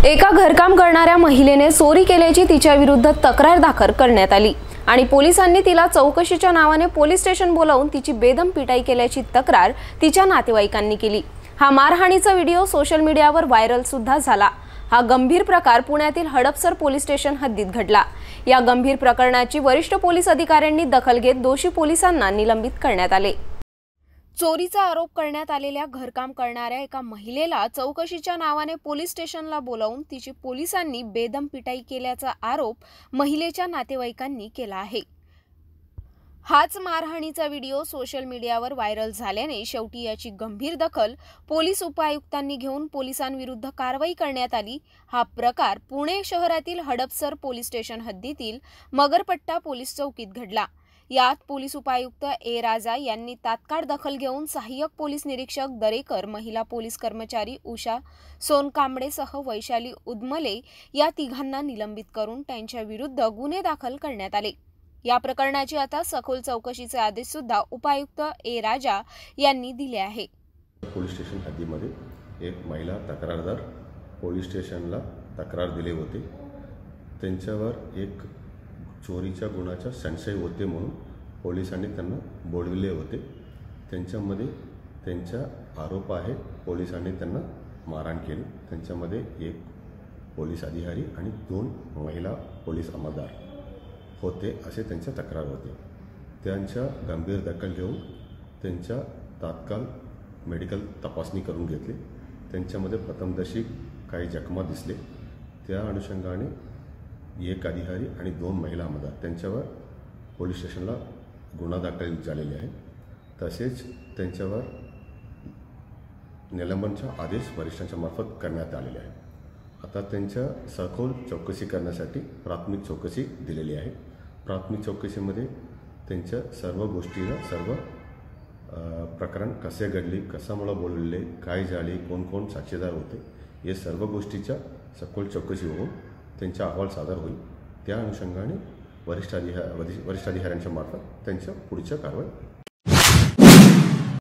एका घरकाम करणाऱ्या महिलेने चोरी केल्याची तिच्या विरुद्ध तक्रार दाखल करण्यात आली आणि पोलिसांनी तिला चौकशीच्या नावाने पोलीस स्टेशन बोलावून तिची बेदम पिटाई केल्याची तक्रार तिच्या नातेवाईकांनी केली। हा मारहाणीचा व्हिडिओ सोशल मीडियावर व्हायरल सुद्धा झाला। हा गंभीर प्रकार पुण्यातील हडपसर पोलीस स्टेशन हद्दीत घडला। या गंभीर प्रकरणाची वरिष्ठ पोलीस अधिकाऱ्यांनी दखल घेत दोषी पोलिसांना निलंबित करण्यात आले। चोरीचा आरोप करण्यात आलेल्या घरकाम करणाऱ्या एका महिलेला चौकशीच्या नावाने पोलीस स्टेशनला बोलावून तिची पोलिसांनी बेदम पिटाई केल्याचा आरोप महिलेच्या नातेवाईकांनी केला आहे। हाच मारहाणीचा व्हिडिओ सोशल मीडियावर व्हायरल झाल्याने शेवटी याची गंभीर दखल पोलीस उपायुक्तांनी घेऊन पोलिसांविरुद्ध कारवाई करण्यात आली। हा प्रकार पुणे शहरातील हडपसर पोलीस स्टेशन हद्दीतील मगरपट्टा पोलीस चौकीत घडला। यात पोलीस उपायुक्त ए राजा यांनी तात्काळ दखल घेऊन सहाय्यक पोलीस निरीक्षक दरेकर, महिला पोलीस कर्मचारी उषा सोनकांबळेसह वैशाली उदमले या तिघांना निलंबित करून त्यांच्या विरुद्ध गुन्हे दाखल करण्यात आले। या प्रकरणाची आता सखोल चौकशीचे आदेश सुद्धा उपायुक्त ए राजा यांनी दिले आहे। पोलीस स्टेशन हद्दीमध्ये एक महिला तक्रारदार पोलीस स्टेशनला तक्रार दिले होते। त्यांच्यावर एक चोरीच्या गुन्ह्याचा संशय होते म्हणून पोलिसांनी त्यांना बोलविले होते। त्यांच्यामध्ये त्यांचा आरोप आहे पोलिसांनी त्यांना मारहाण केली। त्यांच्यामध्ये एक पोलीस अधिकारी आणि 2 महिला पोलीस अंमलदार होते असे त्यांच्या तक्रार होते। त्यांच्या गंभीर दखल घेऊन त्यांच्या तात्काळ मेडिकल तपासणी करून घेतली। त्यांच्यामध्ये प्रथमदर्शी काही जखमा दिसले। त्या अनुषंगाने एक अधिकारी आणि 2 महिला अंमलदार त्यांच्यावर पोलीस स्टेशनला गुन्हा दाखल झालेले आहे। तसेच त्यांच्यावर निलंबनाचा आदेश वरिष्ठांच्या मार्फत करण्यात आलेले आहे। आता त्यांच्या सखोल चौकशी करण्यासाठी प्राथमिक चौकशी दिलेली आहे। प्राथमिक चौकशीमध्ये त्यांच्या सर्व गोष्टीला सर्व प्रकरण कसे घडले, कशामुळे बोलले, काय झाले, कोण कोण साक्षीदार होते, हे सर्व गोष्टीच्या सखोल चौकशी होऊन त्यांचा अहवाल सादर होईल। त्या अनुषंगाने वरिष्ठ अधिकाऱ्यांच्या मार्फत त्यांच्या पुढच्या कारवाई